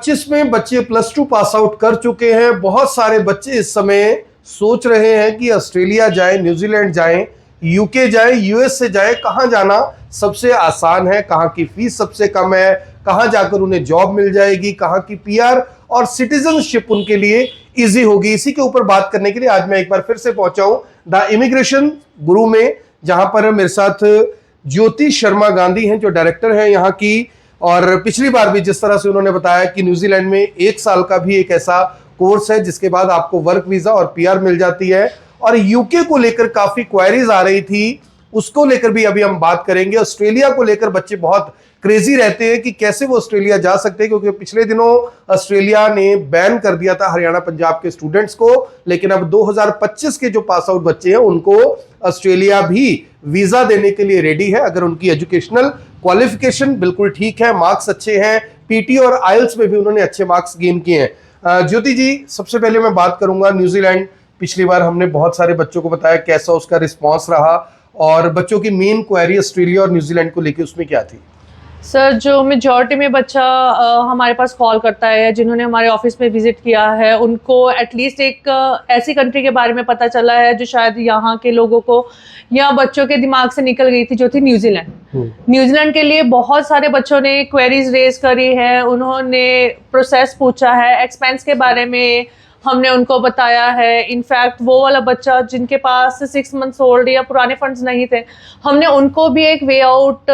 2025 में बच्चे +2 pass out कर चुके हैं। बहुत सारे बच्चे इस समय सोच रहे हैं कि ऑस्ट्रेलिया जाएं, न्यूजीलैंड जाएं, यूके जाएं, यूएस से जाएं, कहां जाना सबसे आसान है, कहां की फीस सबसे कम है, कहां जाकर उन्हें जॉब मिल जाएगी, कहां की पीआर और सिटीजनशिप उनके लिए इजी होगी। इसी के ऊपर बात करने के लिए आज मैं एक बार फिर से पहुंचा हूं द इमिग्रेशन गुरु में, जहां पर मेरे साथ ज्योति शर्मा गांधी हैं जो डायरेक्टर हैं यहाँ की। और पिछली बार भी जिस तरह से उन्होंने बताया कि न्यूजीलैंड में 1 साल का भी एक ऐसा कोर्स है जिसके बाद आपको वर्क वीजा और पीआर मिल जाती है। और यूके को लेकर काफी क्वेरीज आ रही थी, उसको लेकर भी अभी हम बात करेंगे। ऑस्ट्रेलिया को लेकर बच्चे बहुत क्रेजी रहते हैं कि कैसे वो ऑस्ट्रेलिया जा सकते हैं, क्योंकि पिछले दिनों ऑस्ट्रेलिया ने बैन कर दिया था हरियाणा पंजाब के स्टूडेंट्स को, लेकिन अब 2025 के जो पास आउट बच्चे हैं उनको ऑस्ट्रेलिया भी वीजा देने के लिए रेडी है, अगर उनकी एजुकेशनल क्वालिफिकेशन बिल्कुल ठीक है, मार्क्स अच्छे हैं, पीटी और आइल्स में भी उन्होंने अच्छे मार्क्स गेन किए हैं। ज्योति जी, सबसे पहले मैं बात करूंगा न्यूजीलैंड। पिछली बार हमने बहुत सारे बच्चों को बताया कैसा उसका रिस्पॉन्स रहा, और बच्चों की मेन क्वेरी ऑस्ट्रेलिया और न्यूजीलैंड को लेकर उसमें क्या थी? सर, जो मेजॉरिटी में बच्चा हमारे पास कॉल करता है, जिन्होंने हमारे ऑफिस में विजिट किया है, उनको एटलीस्ट एक ऐसी कंट्री के बारे में पता चला है जो शायद यहाँ के लोगों को या बच्चों के दिमाग से निकल गई थी, जो थी न्यूजीलैंड। न्यूजीलैंड के लिए बहुत सारे बच्चों ने क्वेरीज रेज करी है, उन्होंने प्रोसेस पूछा है, एक्सपेंस के बारे में हमने उनको बताया है। इनफैक्ट वो वाला बच्चा जिनके पास 6 मंथ्स ओल्ड या पुराने फंड्स नहीं थे, हमने उनको भी एक वे आउट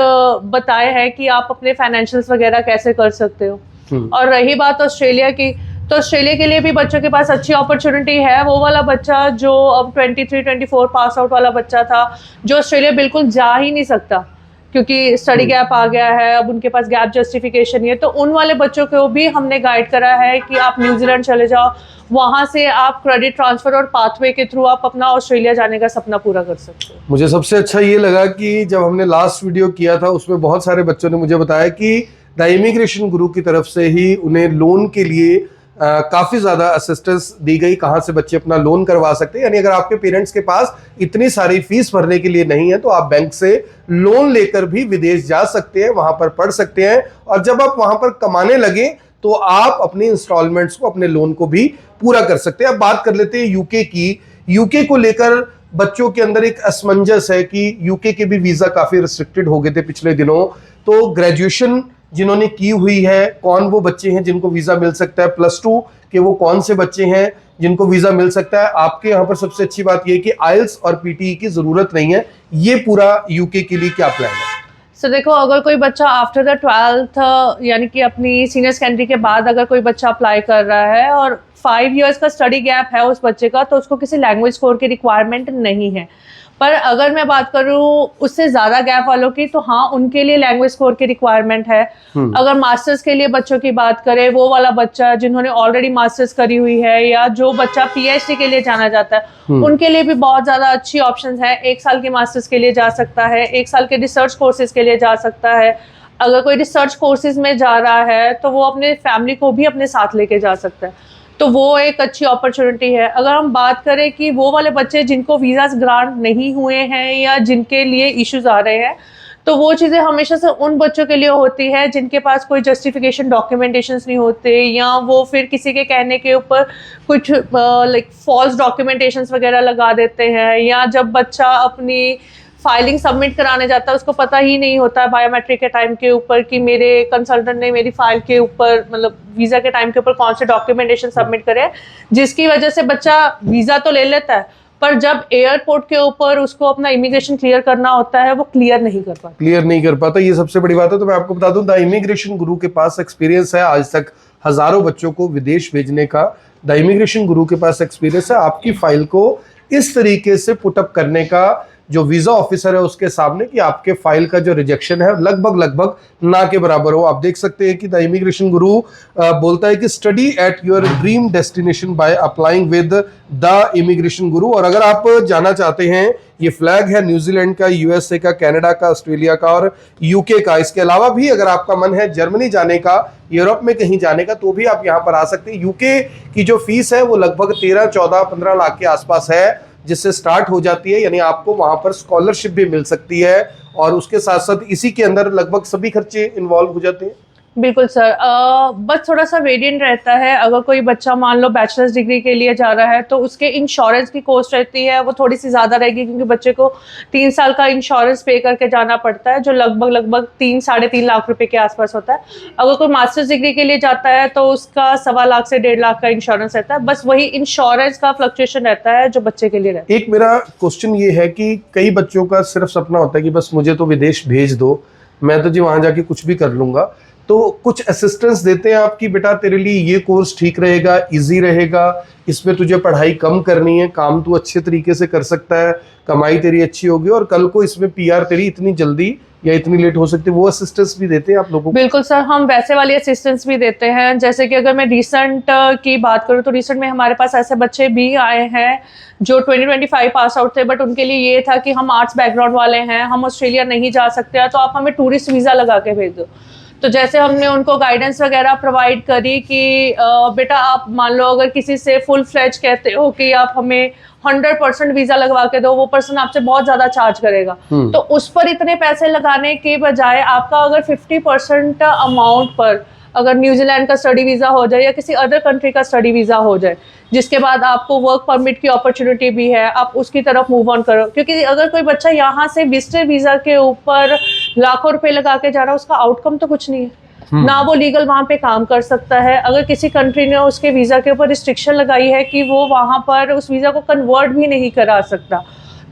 बताया है कि आप अपने फाइनेंशियल्स वगैरह कैसे कर सकते हो। और रही बात ऑस्ट्रेलिया की, तो ऑस्ट्रेलिया के लिए भी बच्चों के पास अच्छी अपॉर्चुनिटी है। वो वाला बच्चा जो अब 23-24 पास आउट वाला बच्चा था, जो ऑस्ट्रेलिया बिल्कुल जा ही नहीं सकता क्योंकि स्टडी गैप आ गया है, अब उनके पास गैप जस्टिफिकेशन नहीं है, तो उन वाले बच्चों को भी हमने गाइड करा है कि आप न्यूजीलैंड चले जाओ, वहां से आप क्रेडिट ट्रांसफर और पाथवे के थ्रू आप अपना ऑस्ट्रेलिया जाने का सपना पूरा कर सकते हो। मुझे सबसे अच्छा ये लगा कि जब हमने लास्ट वीडियो किया था उसमें बहुत सारे बच्चों ने मुझे बताया कि द इमिग्रेशन गुरु की तरफ से ही उन्हें लोन के लिए काफी ज्यादा असिस्टेंस दी गई, कहां से बच्चे अपना लोन करवा सकते हैं। यानी अगर आपके पेरेंट्स के पास इतनी सारी फीस भरने के लिए नहीं है तो आप बैंक से लोन लेकर भी विदेश जा सकते हैं, वहां पर पढ़ सकते हैं, और जब आप वहां पर कमाने लगे तो आप अपनी इंस्टॉलमेंट्स को, अपने लोन को भी पूरा कर सकते हैं। अब बात कर लेते हैं यूके की। यूके को लेकर बच्चों के अंदर एक असमंजस है कि यूके के भी वीजा काफी रिस्ट्रिक्टेड हो गए थे पिछले दिनों, तो ग्रेजुएशन जिन्होंने की हुई है, कौन वो बच्चे हैं जिनको वीजा मिल सकता है, +2 के वो कौन से बच्चे हैं जिनको वीजा मिल सकता है। आपके यहाँ पर सबसे अच्छी बात यह है कि आइल्स और पीटीई की जरूरत नहीं है। ये पूरा यूके के लिए क्या प्लान है? सो देखो, अगर कोई बच्चा आफ्टर द 12th यानी कि अपनी सीनियर सेकेंडरी के बाद अगर कोई बच्चा अप्लाई कर रहा है और 5 इयर्स का स्टडी गैप है उस बच्चे का, तो उसको किसी लैंग्वेज स्कोर की रिक्वायरमेंट नहीं है। पर अगर मैं बात करूँ उससे ज़्यादा गैप वालों की, तो हाँ, उनके लिए लैंग्वेज स्कोर की रिक्वायरमेंट है। अगर मास्टर्स के लिए बच्चों की बात करें, वो वाला बच्चा जिन्होंने ऑलरेडी मास्टर्स करी हुई है या जो बच्चा पीएचडी के लिए जाना चाहता है, उनके लिए भी बहुत ज़्यादा अच्छी ऑप्शंस हैं। 1 साल के मास्टर्स के लिए जा सकता है, 1 साल के रिसर्च कोर्सेज के लिए जा सकता है। अगर कोई रिसर्च कोर्सेज में जा रहा है तो वो अपने फैमिली को भी अपने साथ लेके जा सकता है, तो वो एक अच्छी अपॉर्चुनिटी है। अगर हम बात करें कि वो वाले बच्चे जिनको वीज़ाज ग्रांट नहीं हुए हैं या जिनके लिए इश्यूज आ रहे हैं, तो वो चीज़ें हमेशा से उन बच्चों के लिए होती है जिनके पास कोई जस्टिफिकेशन डॉक्यूमेंटेशंस नहीं होते, या वो फिर किसी के कहने के ऊपर कुछ लाइक फॉल्स डॉक्यूमेंटेशंस वगैरह लगा देते हैं, या जब बच्चा अपनी फाइलिंग सबमिट कराने जाता है उसको पता ही नहीं होता है बायोमेट्रिक के टाइम के ऊपर कि मेरे कंसल्टेंट ने मेरी फाइल के ऊपर, मतलब वीज़ा के टाइम के ऊपर कौन से डॉक्यूमेंटेशन सबमिट करे, जिसकी वजह से बच्चा वीज़ा तो ले लेता है पर जब एयरपोर्ट के ऊपर उसको अपना इमिग्रेशन क्लियर करना होता है वो क्लियर नहीं कर पाता। ये सबसे बड़ी बात है। तो मैं आपको बता दूं, द इमिग्रेशन गुरु के पास एक्सपीरियंस है, आज तक हजारों बच्चों को विदेश भेजने का द इमिग्रेशन गुरु के पास एक्सपीरियंस है। आपकी फाइल को इस तरीके से पुटअप करने का जो वीजा ऑफिसर है उसके सामने कि आपके फाइल का जो रिजेक्शन है लगभग ना के बराबर हो। आप देख सकते हैं कि द इमिग्रेशन गुरु बोलता है कि study at your dream destination by applying with the immigration गुरु। और अगर आप जाना चाहते हैं, ये फ्लैग है न्यूजीलैंड का, यूएसए का, कनाडा का, ऑस्ट्रेलिया का और यूके का। इसके अलावा भी अगर आपका मन है जर्मनी जाने का, यूरोप में कहीं जाने का, तो भी आप यहाँ पर आ सकते हैं। यूके की जो फीस है वो लगभग 13, 14, 15 लाख के आसपास है, जिससे स्टार्ट हो जाती है। यानी आपको वहां पर स्कॉलरशिप भी मिल सकती है और उसके साथ साथ इसी के अंदर लगभग सभी खर्चे इन्वॉल्व हो जाते हैं। बिल्कुल सर, बस थोड़ा सा वेरिएंट रहता है। अगर कोई बच्चा मान लो बैचलर्स डिग्री के लिए जा रहा है तो उसके इंश्योरेंस की कॉस्ट रहती है वो थोड़ी सी ज़्यादा रहेगी, क्योंकि बच्चे को 3 साल का इंश्योरेंस पे करके जाना पड़ता है, जो लगभग 3-3.5 लाख रुपए के आसपास होता है। अगर कोई मास्टर्स डिग्री के लिए जाता है तो उसका 1.25 लाख से 1.5 लाख का इंश्योरेंस रहता है। बस वही इंश्योरेंस का फ्लक्चुएशन रहता है जो बच्चे के लिए रहता है। एक मेरा क्वेश्चन ये है कि कई बच्चों का सिर्फ सपना होता है कि बस मुझे तो विदेश भेज दो, मैं तो जी वहां जाके कुछ भी कर लूंगा, तो कुछ असिस्टेंस देते हैं आपकी बेटा तेरे लिए ये कोर्स ठीक रहेगा, इजी रहेगा, इसमें तुझे पढ़ाई कम करनी है, काम तू अच्छे तरीके से कर सकता है, कमाई तेरी अच्छी होगी और कल को इसमें पीआर तेरी इतनी जल्दी या इतनी लेट हो सकती है, वो असिस्टेंस भी देते हैं आप लोगों को? बिल्कुल सर, हम वैसे वाली असिस्टेंस भी देते हैं। जैसे कि अगर मैं रिसेंट की बात करूँ तो रिसेंट में हमारे पास ऐसे बच्चे भी आए हैं जो 2025 पास आउट थे, बट उनके लिए ये था कि हम आर्ट्स बैकग्राउंड वाले हैं, हम ऑस्ट्रेलिया नहीं जा सकते, तो आप हमें टूरिस्ट वीज़ा लगा के भेज दो। तो जैसे हमने उनको गाइडेंस वगैरह प्रोवाइड करी कि बेटा आप मान लो अगर किसी से फुल फ्लेज कहते हो कि आप हमें 100% वीजा लगवा के दो, वो पर्सन आपसे बहुत ज्यादा चार्ज करेगा। तो उस पर इतने पैसे लगाने के बजाय आपका अगर 50% अमाउंट पर अगर न्यूजीलैंड का स्टडी वीजा हो जाए या किसी अदर कंट्री का स्टडी वीजा हो जाए, जिसके बाद आपको वर्क परमिट की अपॉर्चुनिटी भी है, आप उसकी तरफ मूव ऑन करो। क्योंकि अगर कोई बच्चा यहाँ से विजिटर वीजा के ऊपर लाखों रुपए लगा के जा रहा है, उसका आउटकम तो कुछ नहीं है ना, वो लीगल वहाँ पे काम कर सकता है। अगर किसी कंट्री ने उसके वीजा के ऊपर रिस्ट्रिक्शन लगाई है कि वो वहाँ पर उस वीजा को कन्वर्ट भी नहीं करा सकता,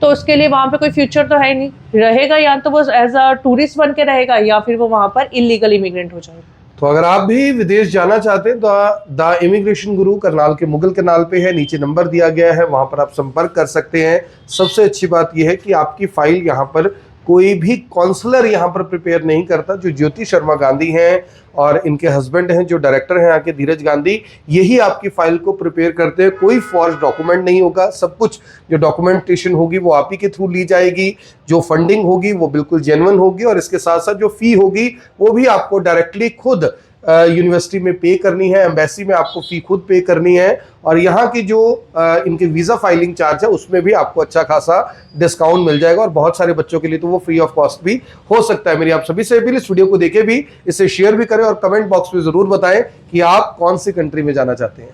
तो उसके लिए वहाँ पे कोई फ्यूचर तो है नहीं, रहेगा या तो वो एज अ टूरिस्ट बन के रहेगा या फिर वो वहाँ पर इलीगल इमिग्रेंट हो जाएगा। तो अगर आप भी विदेश जाना चाहते हैं तो द इमिग्रेशन गुरु करनाल के मुगल कनाल पे है, नीचे नंबर दिया गया है, वहां पर आप संपर्क कर सकते हैं। सबसे अच्छी बात यह है कि आपकी फाइल यहाँ पर कोई भी काउंसलर यहाँ पर प्रिपेयर नहीं करता, जो ज्योति शर्मा गांधी हैं और इनके हस्बैंड हैं जो डायरेक्टर हैं यहाँ के धीरज गांधी, यही आपकी फाइल को प्रिपेयर करते हैं। कोई फॉर्ज डॉक्यूमेंट नहीं होगा, सब कुछ जो डॉक्यूमेंटेशन होगी वो आप ही के थ्रू ली जाएगी, जो फंडिंग होगी वो बिल्कुल जेन्युइन होगी और इसके साथ साथ जो फी होगी वो भी आपको डायरेक्टली खुद यूनिवर्सिटी में पे करनी है, एम्बेसी में आपको फी खुद पे करनी है और यहाँ की जो इनके वीज़ा फाइलिंग चार्ज है उसमें भी आपको अच्छा खासा डिस्काउंट मिल जाएगा और बहुत सारे बच्चों के लिए तो वो फ्री ऑफ कॉस्ट भी हो सकता है। मेरी आप सभी से अपील, इस वीडियो को देखे भी, इसे शेयर भी करें और कमेंट बॉक्स में ज़रूर बताएं कि आप कौन सी कंट्री में जाना चाहते हैं।